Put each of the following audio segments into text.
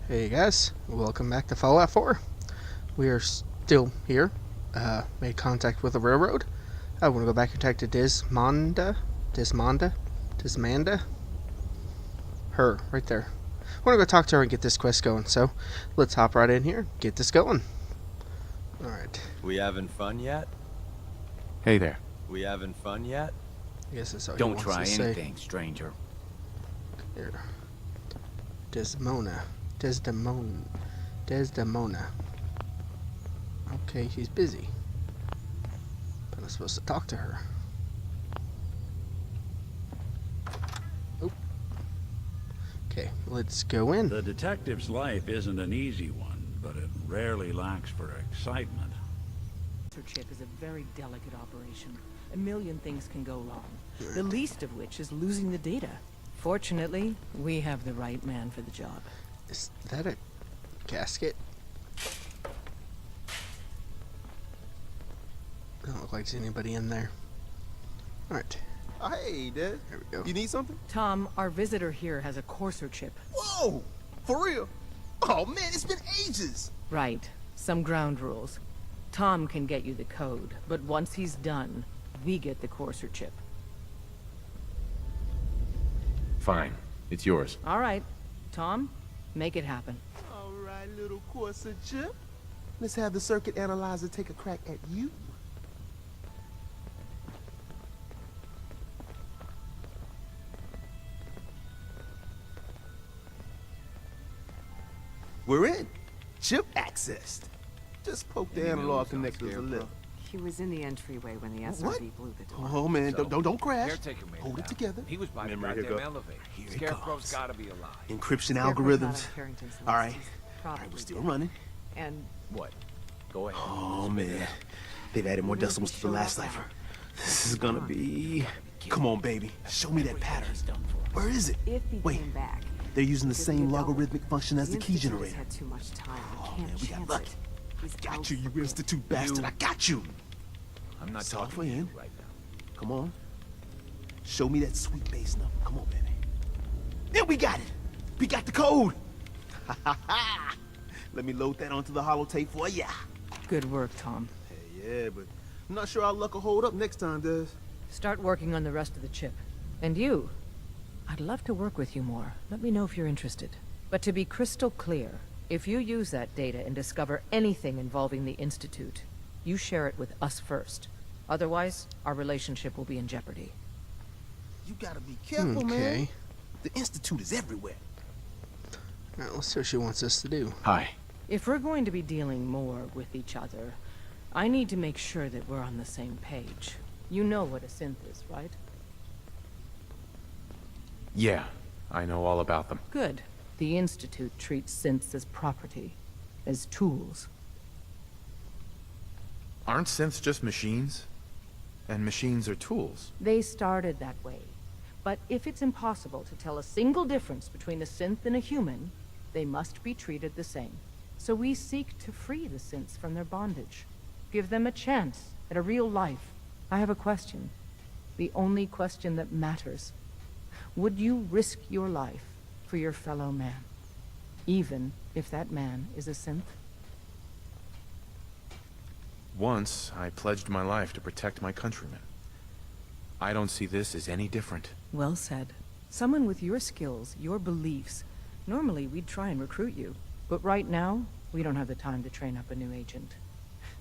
Hey guys, welcome back to Fallout 4. We are still here. Made contact with the railroad. I want to go back and talk to Desmanda. Her, right there. I want to go talk to her and get this quest going, so let's hop right in here, get this going. Alright. We having fun yet? Hey there. We having fun yet? I guess that's all Don't he try wants to anything, stranger. Here. Desdemona. Okay, she's busy. But I'm supposed to talk to her. Oh. Okay, let's go in. The detective's life isn't an easy one, but it rarely lacks for excitement. Chip is a very delicate operation. A million things can go wrong. The least of which is losing the data. Fortunately, we have the right man for the job. Is that a casket? Doesn't look like there's anybody in there. Alright. Hey, Des. There we go. You need something? Tom, our visitor here has a courser chip. Whoa! For real? Oh, man, it's been ages! Right. Some ground rules. Tom can get you the code, but once he's done, we get the courser chip. Fine. It's yours. All right. Tom, make it happen. All right, little Corsa chip. Let's have the circuit analyzer take a crack at you. We're in. Chip accessed. Just poke the analog connectors a little. He was in the entryway when the What? SRB blew the door. Oh, man, don't crash. Caretaker made Hold it out. together. He was by the Memory goddamn hiccup. elevator. Here it Scarecrow's comes. gotta be alive. Encryption Scarecrow's algorithms. not on Carrington's list. All right. He's All right, probably we're still dead. running. And What? Go ahead. Oh, man. They've added more decimals to the last cipher. This is gonna be... Come on, baby. Show me that pattern. Where is it? if he Wait. came back, They're using the Because same we don't. logarithmic function as the key Institute has generator. had too much time. Oh, We can't man, we got chance lucky. it. He's Got out you, you for institute bastard. I got you. I'm not Soft talking to you in. right now. Come on. Show me that sweet bass number. Come on, baby. Yeah, we got it. We got the code. Let me load that onto the holotape for ya. Good work, Tom. Hey, yeah, but I'm not sure our luck will hold up next time, Des. Start working on the rest of the chip. And you? I'd love to work with you more. Let me know if you're interested. But to be crystal clear, if you use that data and discover anything involving the Institute, you share it with us first. Otherwise, our relationship will be in jeopardy. You gotta be careful, man. Okay. The Institute is everywhere. Alright, let's see what she wants us to do. Hi. If we're going to be dealing more with each other, I need to make sure that we're on the same page. You know what a synth is, right? Yeah, I know all about them. Good. The Institute treats synths as property, as tools. Aren't synths just machines? And machines are tools. They started that way. But if it's impossible to tell a single difference between a synth and a human, they must be treated the same. So we seek to free the synths from their bondage. Give them a chance at a real life. I have a question. The only question that matters. Would you risk your life for your fellow man? Even if that man is a synth? Once, I pledged my life to protect my countrymen. I don't see this as any different. Well said. Someone with your skills, your beliefs. Normally, we'd try and recruit you. But right now, we don't have the time to train up a new agent.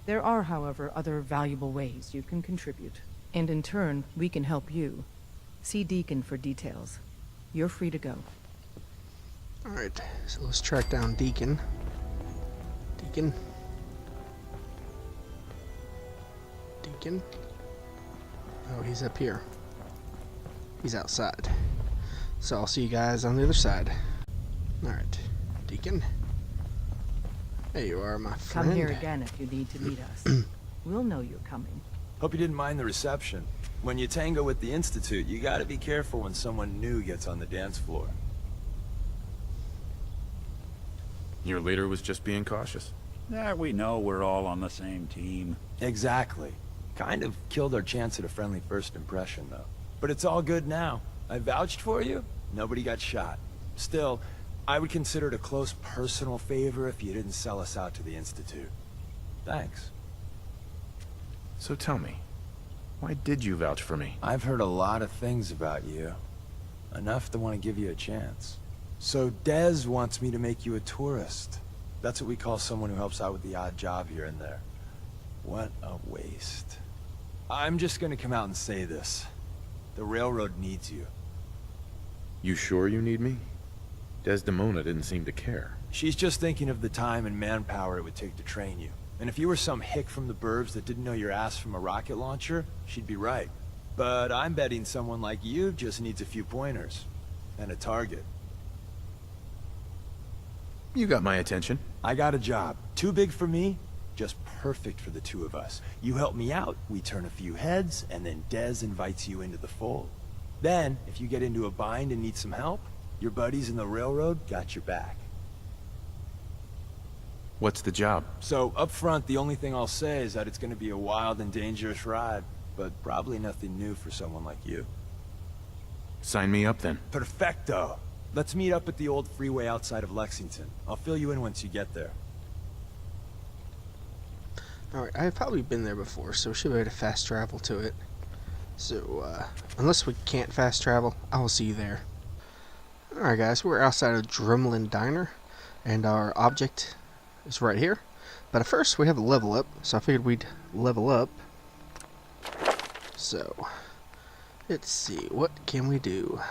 There are, however, other valuable ways you can contribute. And in turn, we can help you. See Deacon for details. You're free to go. Alright, so let's track down Deacon. Deacon. Oh, he's up here. He's outside. So I'll see you guys on the other side. Alright, Deacon. There you are, my friend. Come here again if you need to meet us. We'll know you're coming. Hope you didn't mind the reception. When you tango with the Institute, you gotta be careful when someone new gets on the dance floor. Your leader was just being cautious. We know we're all on the same team. Exactly. Kind of killed our chance at a friendly first impression, though. But it's all good now. I vouched for you. Nobody got shot. Still, I would consider it a close personal favor if you didn't sell us out to the Institute. Thanks. So tell me, why did you vouch for me? I've heard a lot of things about you. Enough to want to give you a chance. So Dez wants me to make you a tourist. That's what we call someone who helps out with the odd job here and there. What a waste. I'm just gonna come out and say this. The railroad needs you. You sure you need me? Desdemona didn't seem to care. She's just thinking of the time and manpower it would take to train you. And if you were some hick from the burbs that didn't know your ass from a rocket launcher, she'd be right. But I'm betting someone like you just needs a few pointers. And a target. You got my attention. I got a job. Too big for me, just perfect for the two of us. You help me out, we turn a few heads, and then Dez invites you into the fold. Then, if you get into a bind and need some help, your buddies in the railroad got your back. What's the job? So, up front, the only thing I'll say is that it's gonna be a wild and dangerous ride, but probably nothing new for someone like you. Sign me up then. Perfecto! Let's meet up at the old freeway outside of Lexington. I'll fill you in once you get there. Alright, I've probably been there before, so we should be able to fast travel to it. So, unless we can't fast travel, I will see you there. Alright guys, we're outside of Drumlin Diner, and our object is right here. But first, we have a level up, so I figured we'd level up. So, let's see, what can we do?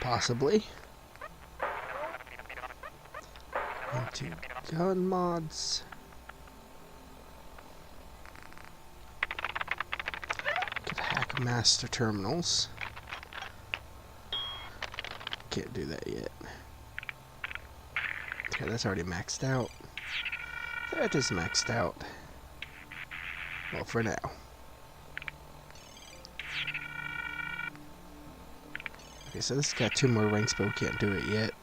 Possibly. Into gun mods. Could hack master terminals. Can't do that yet. Okay, that's already maxed out. That is maxed out. Well, for now. Okay, so this has got 2 more ranks, but we can't do it yet.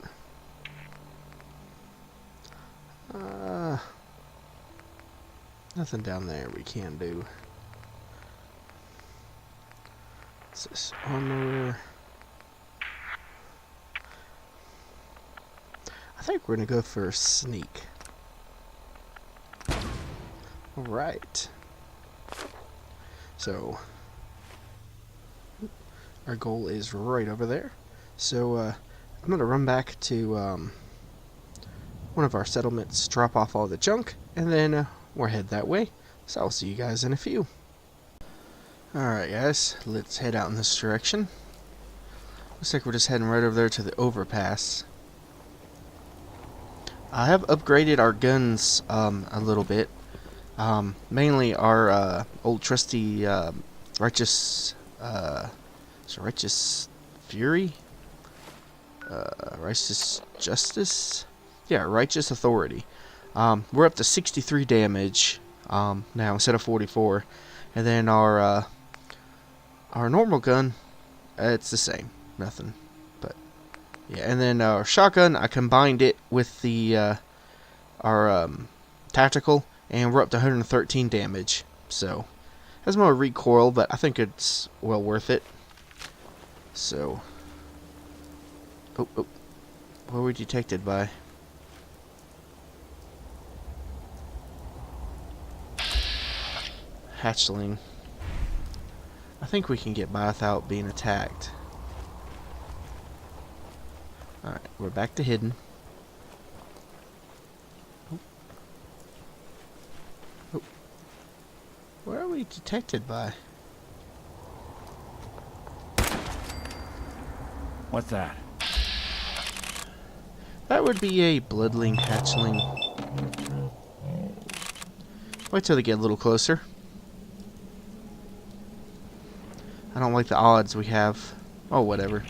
Nothing down there we can do. What's this? Armor. I think we're gonna go for sneak. Alright. So our goal is right over there. So I'm gonna run back to one of our settlements, drop off all the junk, and then we'll head that way. So I'll see you guys in a few. Alright guys, let's head out in this direction. Looks like we're just heading right over there to the overpass. I have upgraded our guns a little bit. Mainly our old trusty righteous fury, righteous justice. Yeah, righteous authority. We're up to 63 damage now instead of 44, and then our normal gun, it's the same, nothing. But yeah, and then our shotgun, I combined it with the our tactical, and we're up to 113 damage. So has more recoil, but I think it's well worth it. So, oh, where were we detected by? Hatchling. I think we can get by without being attacked. Alright, we're back to hidden. Oh. Where are we detected by? What's that? That would be a bloodling hatchling. Wait till they get a little closer. I don't like the odds we have. Oh, whatever.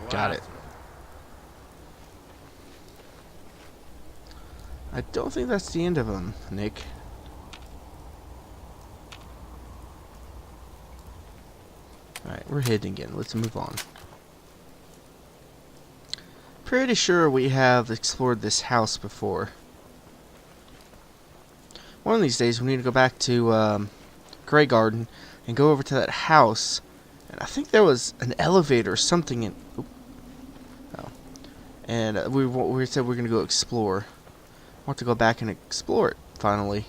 Got it. I don't think that's the end of them, Nick. Alright, we're hidden again. Let's move on. Pretty sure we have explored this house before. one of these days we need to go back to Grey Garden and go over to that house. And I think there was an elevator or something in... Oop. Oh. And we said we're going to go explore. I want to go back and explore it, finally.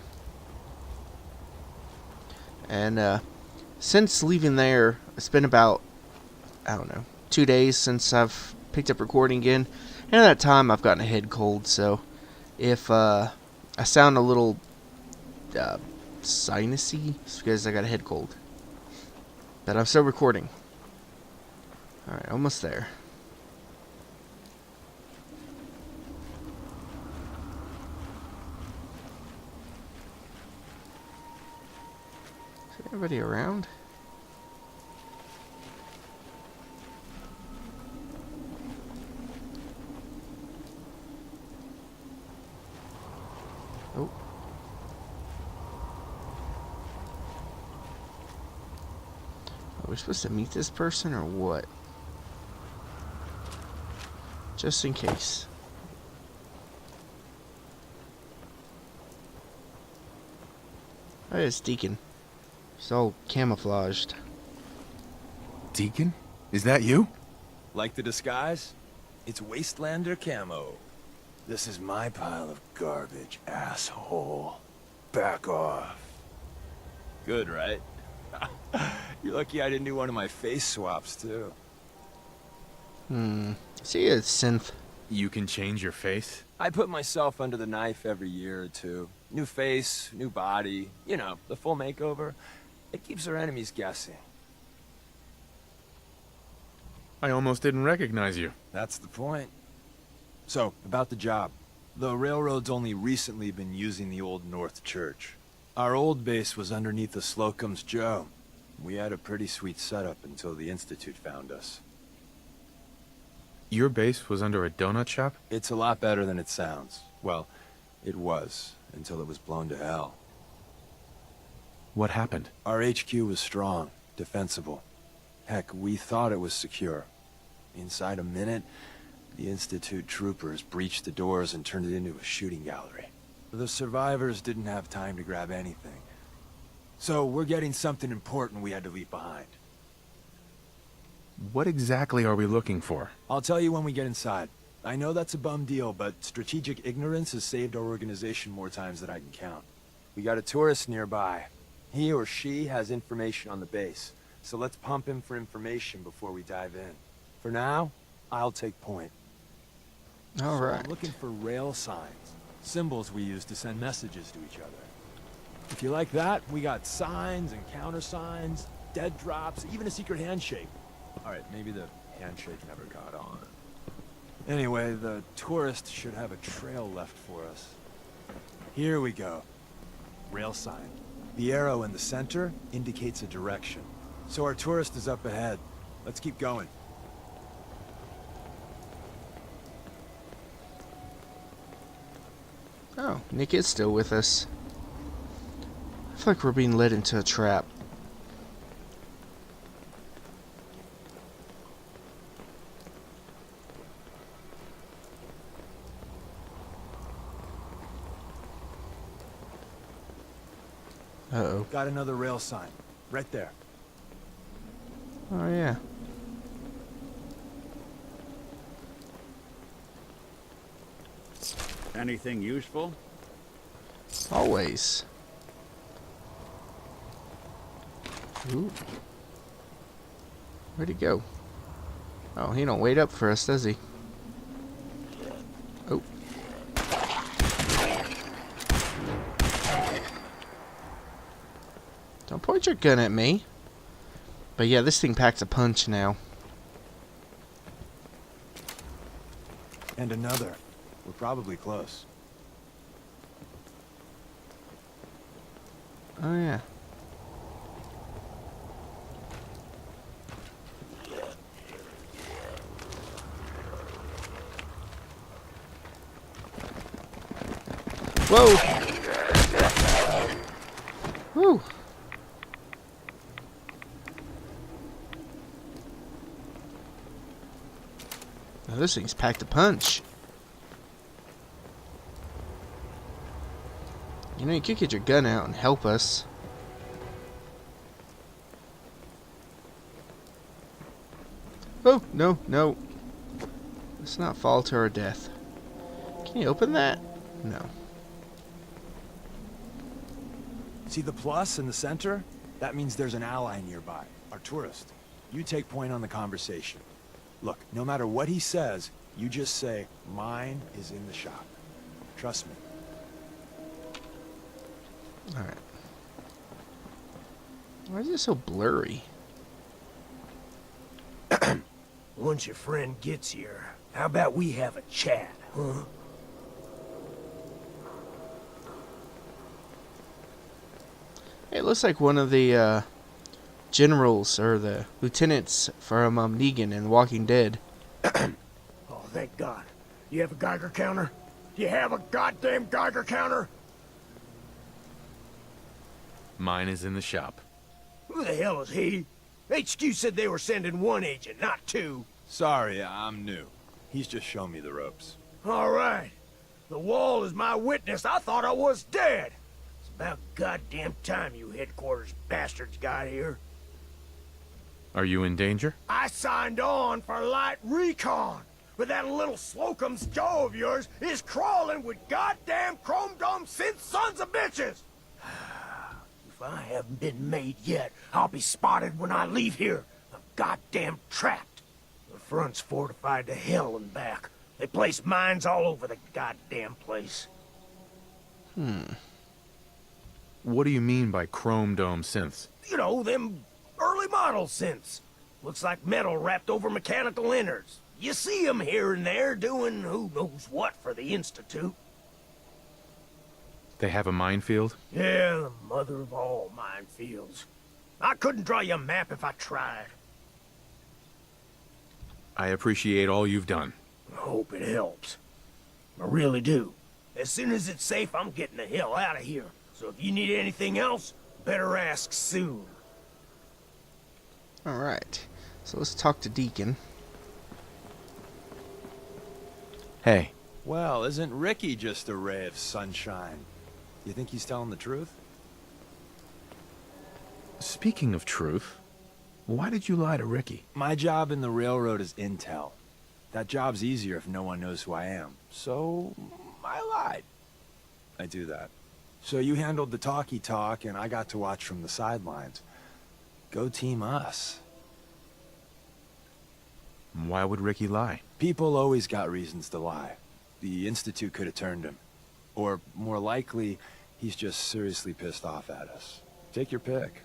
And since leaving there, it's been about, I don't know, 2 days since I've picked up recording again. And at that time, I've gotten a head cold, so if I sound a little sinusy, it's because I got a head cold. But I'm still recording. Alright, almost there. Is anybody around? Oh. Are we supposed to meet this person or what? Just in case. Oh, it's Deacon. He's all camouflaged. Deacon? Is that you? Like the disguise? It's Wastelander camo. This is my pile of garbage, asshole. Back off. Good, right? You're lucky I didn't do one of my face swaps, too. See, it's Synth. You can change your face? I put myself under the knife every year or two. New face, new body, you know, the full makeover. It keeps our enemies guessing. I almost didn't recognize you. That's the point. So, about the job. The railroad's only recently been using the old North Church. Our old base was underneath the Slocum Joe. We had a pretty sweet setup until the Institute found us. Your base was under a donut shop? It's a lot better than it sounds. Well, it was, until it was blown to hell. What happened? Our HQ was strong, defensible. Heck, we thought it was secure. Inside a minute, the Institute troopers breached the doors and turned it into a shooting gallery. The survivors didn't have time to grab anything. So we're getting something important we had to leave behind. What exactly are we looking for? I'll tell you when we get inside. I know that's a bum deal, but strategic ignorance has saved our organization more times than I can count. We got a tourist nearby. He or she has information on the base, so let's pump him for information before we dive in. For now, I'll take point. All So right. I'm looking for rail signs, symbols we use to send messages to each other. If you like that, we got signs and countersigns, dead drops, even a secret handshake. Alright, maybe the handshake never got on. Anyway, the tourist should have a trail left for us. Here we go. Rail sign. The arrow in the center indicates a direction. So our tourist is up ahead. Let's keep going. Oh, Nick is still with us. I feel like we're being led into a trap. Uh-oh. Got another rail sign. Right there. Oh, yeah. Anything useful? Always. Ooh. Where'd he go? Oh, he don't wait up for us, does he? Oh. Don't point your gun at me. But yeah, this thing packs a punch now. And another. We're probably close. Oh, yeah. Whoa! Woo! Now this thing's packed a punch. You know, you could get your gun out and help us. Oh, no, no. Let's not fall to our death. Can you open that? No. See the plus in the center? That means there's an ally nearby, our tourist. You take point on the conversation. Look, no matter what he says, you just say, mine is in the shop. Trust me. Alright. Why is it so blurry? Once your friend gets here, how about we have a chat, huh? It looks like one of the generals or the lieutenants from Negan in The Walking Dead. Oh, thank God. You have a Geiger counter? You have a goddamn Geiger counter? Mine is in the shop. Who the hell is he? HQ said they were sending one agent, not two. Sorry, I'm new. He's just shown me the ropes. All right. The wall is my witness. I thought I was dead. It's about goddamn time you headquarters bastards got here. Are you in danger? I signed on for light recon, but that little Slocum Joe of yours is crawling with goddamn chrome dome synth sons of bitches. If I haven't been made yet, I'll be spotted when I leave here. I'm goddamn trapped. The front's fortified to hell and back. They place mines all over the goddamn place. What do you mean by chrome dome synths? You know, them early model synths. Looks like metal wrapped over mechanical innards. You see them here and there doing who knows what for the Institute. They have a minefield? Yeah, the mother of all minefields. I couldn't draw you a map if I tried. I appreciate all you've done. I hope it helps. I really do. As soon as it's safe, I'm getting the hell out of here. So if you need anything else, better ask soon. Alright. So let's talk to Deacon. Hey. Well, isn't Ricky just a ray of sunshine? You think he's telling the truth? Speaking of truth, why did you lie to Ricky? My job in the railroad is intel. That job's easier if no one knows who I am. So, I lied. I do that. So you handled the talky talk, and I got to watch from the sidelines. Go team us. Why would Ricky lie? People always got reasons to lie. The Institute could have turned him. Or, more likely, he's just seriously pissed off at us. Take your pick.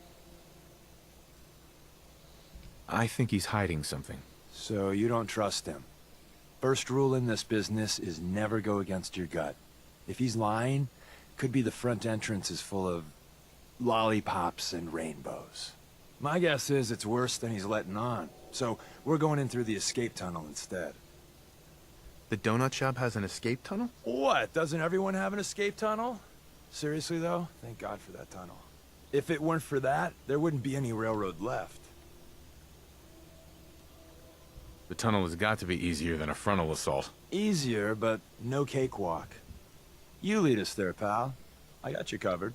I think he's hiding something. So you don't trust him. First rule in this business is never go against your gut. If he's lying, could be the front entrance is full of lollipops and rainbows. My guess is it's worse than he's letting on. So we're going in through the escape tunnel instead. The donut shop has an escape tunnel? What? Doesn't everyone have an escape tunnel? Seriously, though? Thank God for that tunnel. If it weren't for that, there wouldn't be any railroad left. The tunnel has got to be easier than a frontal assault. Easier, but no cakewalk. You lead us there, pal. I got you covered.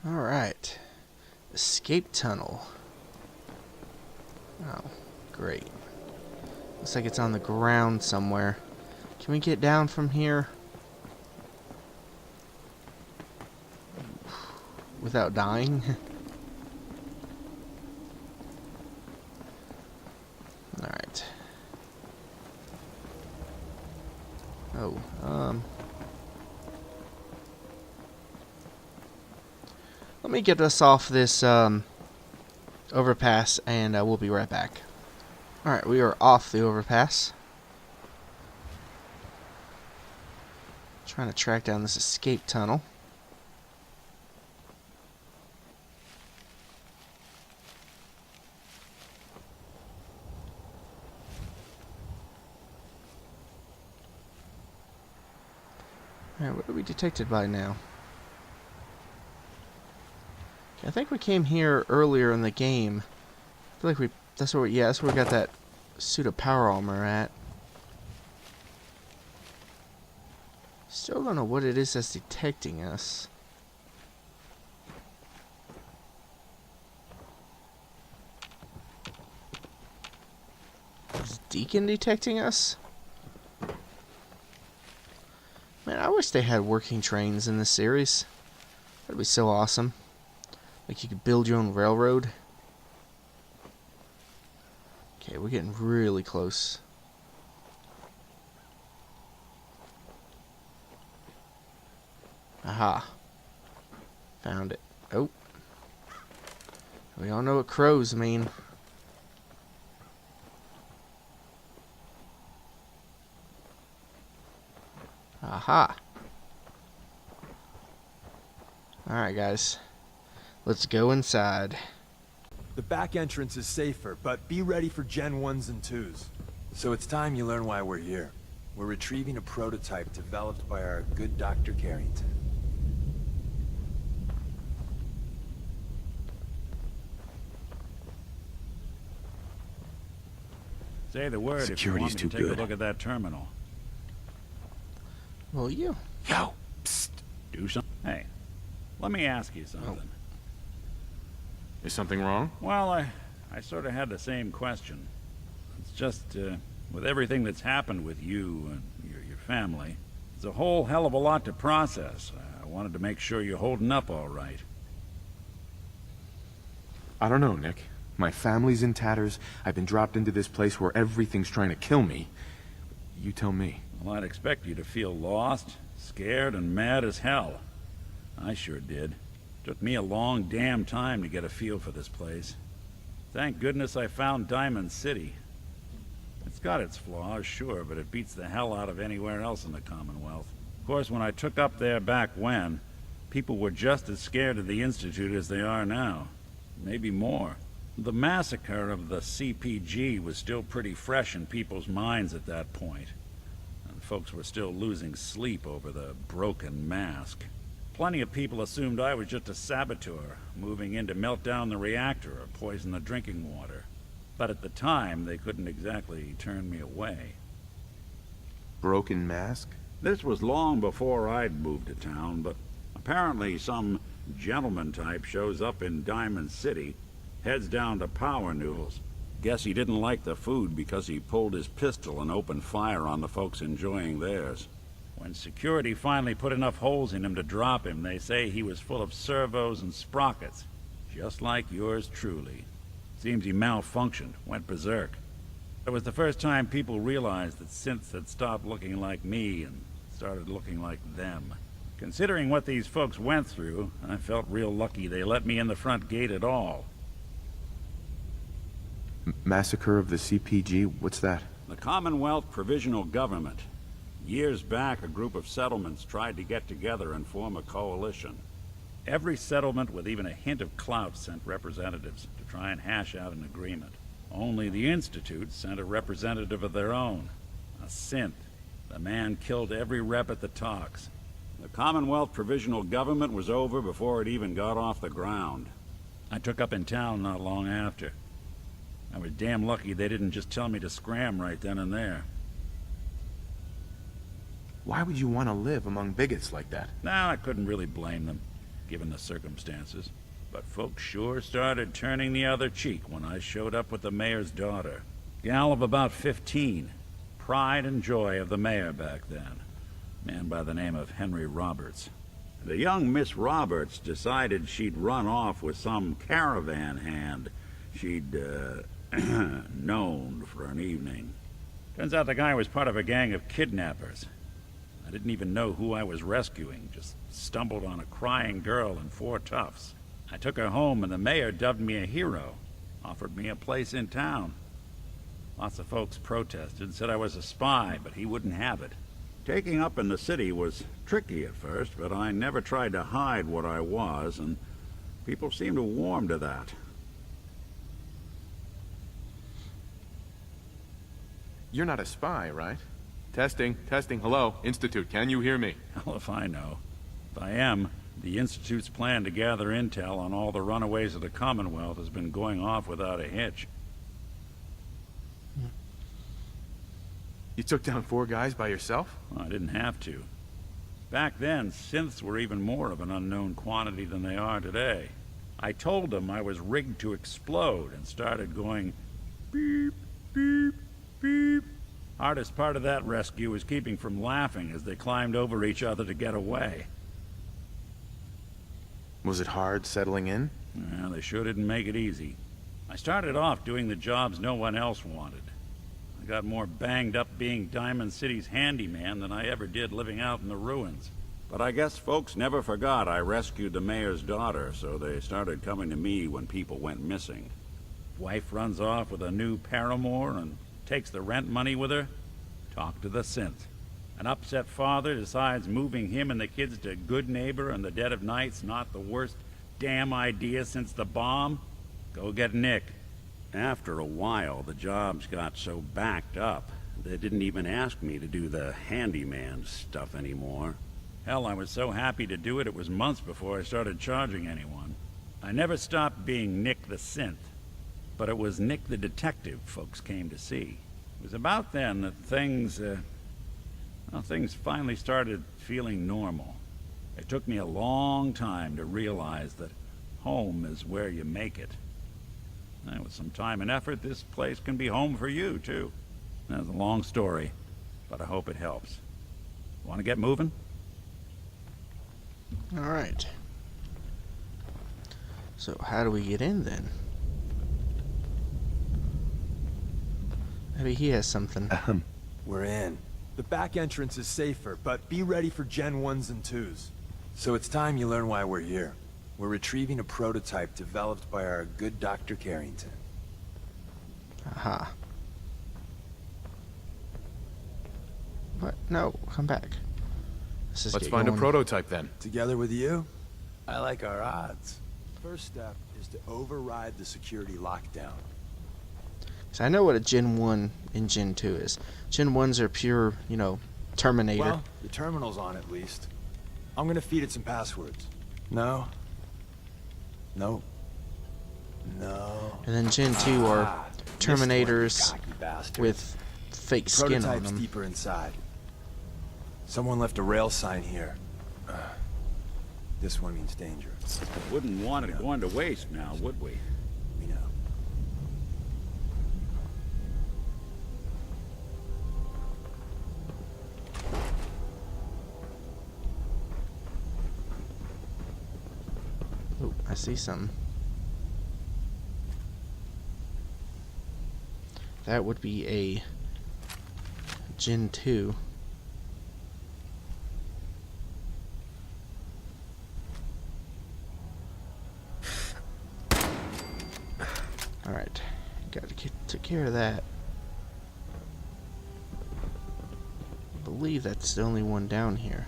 Alright. Escape tunnel. Oh, great. Looks like it's on the ground somewhere. Can we get down from here? Without dying? Alright. Oh, let me get us off this, overpass, and we'll be right back. Alright, we are off the overpass. Trying to track down this escape tunnel. Alright, what are we detected by now? I think we came here earlier in the game. I feel like that's where we got that suit of power armor at. Still don't know what it is that's detecting us. Deacon detecting us? Man, I wish they had working trains in this series. That'd be so awesome. Like you could build your own railroad. Okay, we're getting really close. Aha. Found it. Oh. We all know what crows mean. Aha. Alright, guys. Let's go inside. The back entrance is safer, but be ready for Gen 1s and 2s. So it's time you learn why we're here. We're retrieving a prototype developed by our good Dr. Carrington. Say the word if you want me Security's to too take good. a look at that terminal. Well, you. Yo, psst. Do something. Hey, let me ask you something. Is something wrong? Well, I sort of had the same question. It's just, with everything that's happened with you and your family, it's a whole hell of a lot to process. I wanted to make sure you're holding up all right. I don't know, Nick. My family's in tatters. I've been dropped into this place where everything's trying to kill me. You tell me. Well, I'd expect you to feel lost, scared, and mad as hell. I sure did. Took me a long damn time to get a feel for this place. Thank goodness I found Diamond City. It's got its flaws, sure, but it beats the hell out of anywhere else in the Commonwealth. Of course, when I took up there back when, people were just as scared of the Institute as they are now. Maybe more. The massacre of the CPG was still pretty fresh in people's minds at that point. And folks were still losing sleep over the broken mask. Plenty of people assumed I was just a saboteur, moving in to melt down the reactor or poison the drinking water. But at the time, they couldn't exactly turn me away. Broken mask? This was long before I'd moved to town, but apparently some gentleman type shows up in Diamond City, heads down to Power Noodles. Guess he didn't like the food because he pulled his pistol and opened fire on the folks enjoying theirs. When security finally put enough holes in him to drop him, they say he was full of servos and sprockets, just like yours truly. Seems he malfunctioned, went berserk. It was the first time people realized that Synths had stopped looking like me and started looking like them. Considering what these folks went through, I felt real lucky they let me in the front gate at all. Massacre of the CPG? What's that? The Commonwealth Provisional Government. Years back, a group of settlements tried to get together and form a coalition. Every settlement with even a hint of clout sent representatives to try and hash out an agreement. Only the Institute sent a representative of their own, a synth. The man killed every rep at the talks. The Commonwealth Provisional Government was over before it even got off the ground. I took up in town not long after. I was damn lucky they didn't just tell me to scram right then and there. Why would you want to live among bigots like that? Now, I couldn't really blame them, given the circumstances. But folks sure started turning the other cheek when I showed up with the mayor's daughter. Gal of about 15. Pride and joy of the mayor back then. Man by the name of Henry Roberts. The young Miss Roberts decided she'd run off with some caravan hand she'd, known for an evening. Turns out the guy was part of a gang of kidnappers. I didn't even know who I was rescuing, just stumbled on a crying girl and 4 toughs. I took her home and the mayor dubbed me a hero, offered me a place in town. Lots of folks protested, said I was a spy, but he wouldn't have it. Taking up in the city was tricky at first, but I never tried to hide what I was, and people seemed to warm to that. You're not a spy, right? Testing, testing, hello, Institute, can you hear me? Hell if I know. If I am, the Institute's plan to gather intel on all the runaways of the Commonwealth has been going off without a hitch. You took down 4 guys by yourself? Well, I didn't have to. Back then, synths were even more of an unknown quantity than they are today. I told them I was rigged to explode and started going beep, beep, Beep. Hardest part of that rescue was keeping from laughing as they climbed over each other to get away. Was it hard settling in? Well, they sure didn't make it easy. I started off doing the jobs no one else wanted. I got more banged up being Diamond City's handyman than I ever did living out in the ruins. But I guess folks never forgot I rescued the mayor's daughter, so they started coming to me when people went missing. Wife runs off with a new paramour and takes the rent money with her. Talk to the synth. An upset father decides moving him and the kids to Good Neighbor in the dead of night's not the worst damn idea since the bomb. Go get Nick. After a while, the jobs got so backed up, they didn't even ask me to do the handyman stuff anymore. Hell, I was so happy to do it, it was months before I started charging anyone. I never stopped being Nick the synth, but it was Nick the detective folks came to see. It was about then that things finally started feeling normal. It took me a long time to realize that home is where you make it. And with some time and effort, this place can be home for you, too. That's a long story, but I hope it helps. Want to get moving? All right. So how do we get in then? Maybe he has something. We're in. The back entrance is safer, but be ready for Gen 1s and 2s. So it's time you learn why we're here. We're retrieving a prototype developed by our good Dr. Carrington. Aha. What? No, come back. Let's find a prototype then. Together with you, I like our odds. First step is to override the security lockdown. So I know what a Gen 1 and Gen 2 is. Gen 1s are pure, Terminator. Well, the terminal's on at least. I'm gonna feed it some passwords. No. No. No. And then Gen 2 are Terminators with fake skin on Prototype's them. deeper inside. Someone left a rail sign here. This one means danger. Wouldn't want it going to waste now, would we? We know. Oh, I see something. That would be a Gen 2. Alright, got to take care of that. I believe that's the only one down here.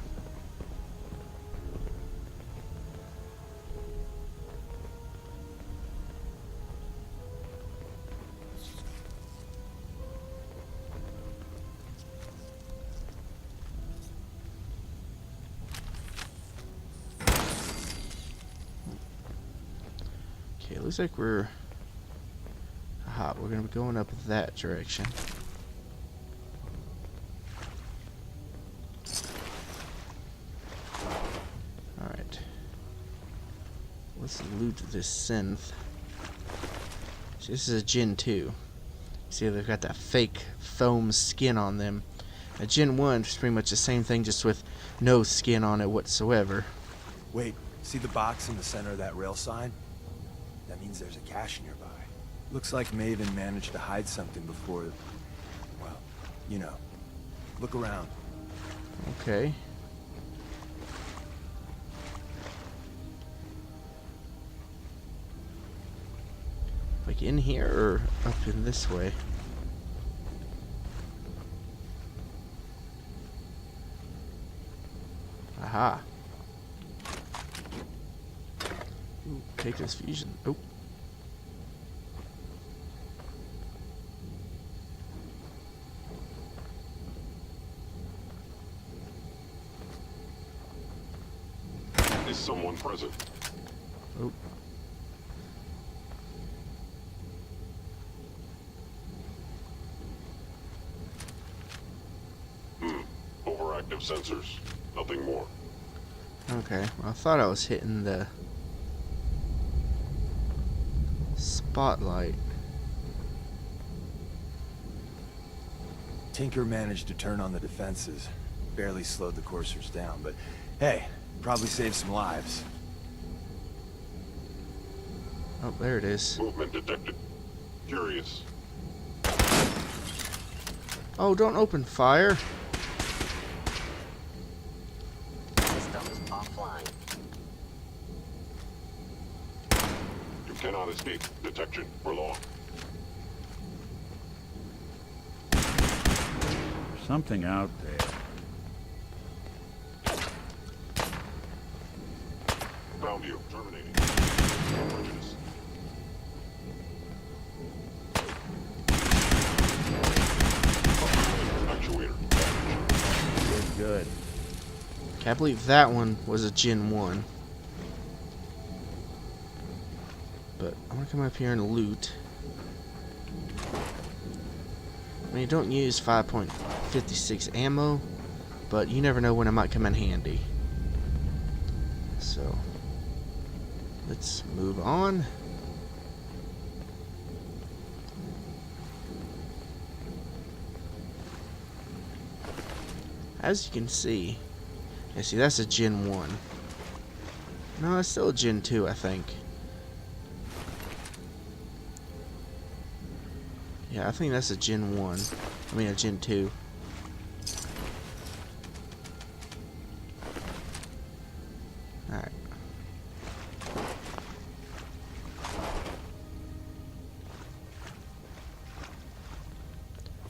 Okay, looks like we're gonna be going up that direction. Alright. Let's loot this synth. So this is a Gen 2. See, they've got that fake foam skin on them. A Gen 1 is pretty much the same thing, just with no skin on it whatsoever. Wait, see the box in the center of that rail sign? That means there's a cache nearby. Looks like Maven managed to hide something before... Well, look around. Okay. Like in here or up in this way? Aha. Ooh, take this fusion. Oh. Is someone present? Oh. Overactive sensors. Nothing more. Okay, well, I thought I was hitting the spotlight. Tinker managed to turn on the defenses. Barely slowed the coursers down, but hey, probably saved some lives. Oh, there it is. Movement detected. Curious. Oh, don't open fire. Systems offline. You cannot escape detection for long. There's something out there. Found you. Terminating. Prejudice. Actuator. Good. Can't believe that one was a Gen 1. But I'm gonna come up here and loot. I mean, you don't use 5.56 ammo, but you never know when it might come in handy. So, let's move on. As you can see, yeah, see, that's a Gen 1. No, it's still a Gen 2, I think. Yeah, I think that's a Gen 1. I mean, a Gen 2. Alright.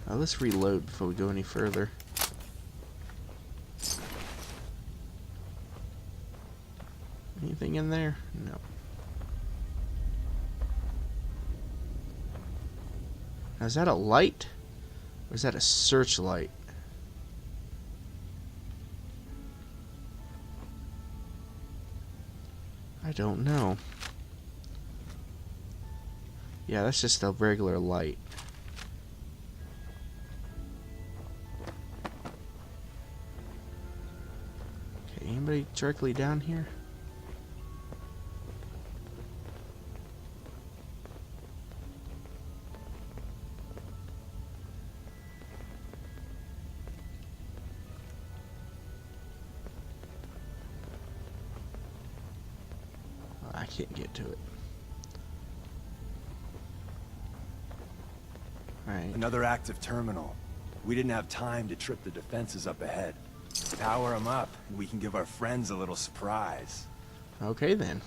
Let's reload before we go any further. Anything in there? No. Now, is that a light? Or is that a searchlight? I don't know. Yeah, that's just a regular light. Okay, anybody directly down here? I can't get to it. Alright. Another active terminal. We didn't have time to trip the defenses up ahead. Power them up, and we can give our friends a little surprise. Okay then.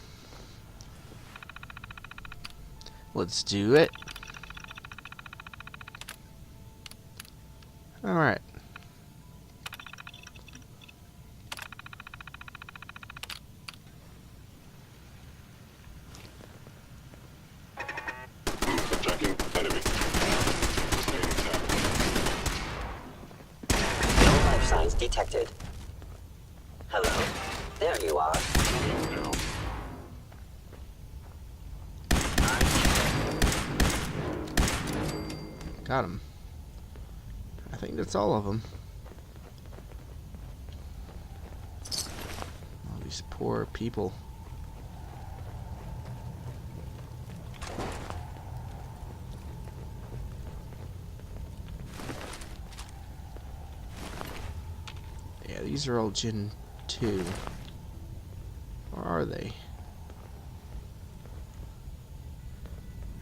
Let's do it. Alright. Checking enemy. Sustaining damage. No life signs detected. Hello? There you are. Down. Got him. I think that's all of them. All these poor people. Yeah, these are all Gen 2. Or are they?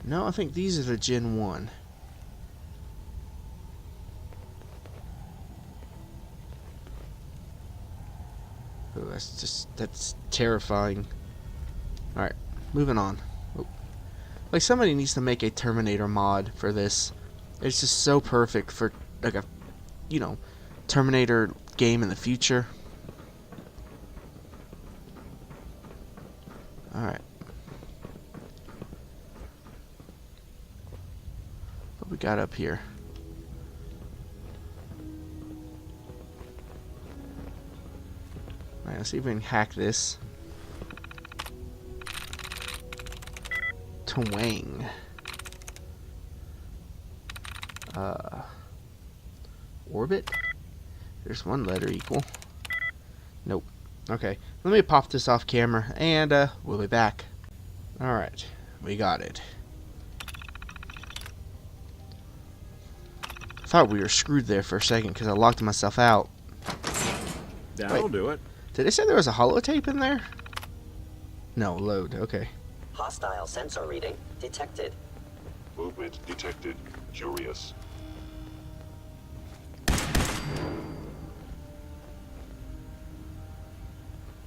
No, I think these are the Gen 1. Oh, that's terrifying. Alright, moving on. Oh. Like, somebody needs to make a Terminator mod for this. It's just so perfect for, like, a, you know, Terminator game in the future. Alright. What we got up here? Alright, let's see if we can hack this. Twang. Orbit? There's one letter equal. Nope. Okay, let me pop this off camera, and we'll be back. Alright, we got it. I thought we were screwed there for a second because I locked myself out. That'll do it. Did they say there was a holotape in there? No, load. Okay. Hostile sensor reading detected. Movement detected. Curious.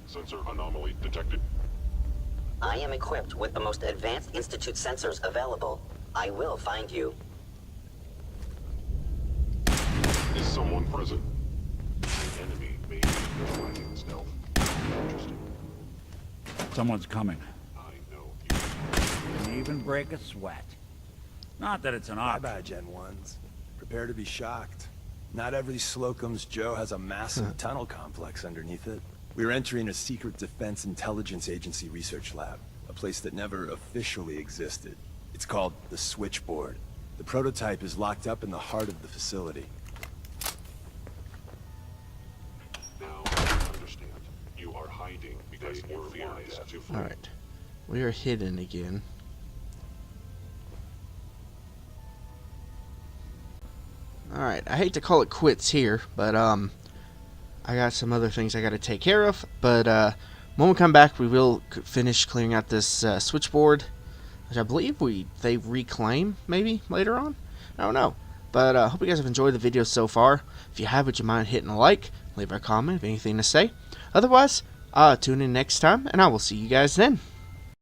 Sensor anomaly detected. I am equipped with the most advanced Institute sensors available. I will find you. Is someone present? The enemy may be utilizing stealth. Interesting. Someone's coming. I know you. Didn't even break a sweat. Not that it's an option. Bye-bye, Gen 1s. Prepare to be shocked. Not every Slocum's Joe has a massive tunnel complex underneath it. We're entering a secret Defense Intelligence Agency research lab, a place that never officially existed. It's called the Switchboard. The prototype is locked up in the heart of the facility. Now I understand. You are hiding because your fear is too full. Alright. We are hidden again. Alright, I hate to call it quits here, but I got some other things I got to take care of. But when we come back, we will finish clearing out this switchboard, which I believe they reclaim maybe later on. I don't know. But I hope you guys have enjoyed the video so far. If you have, would you mind hitting a like, leave a comment, if anything to say. Otherwise, tune in next time, and I will see you guys then.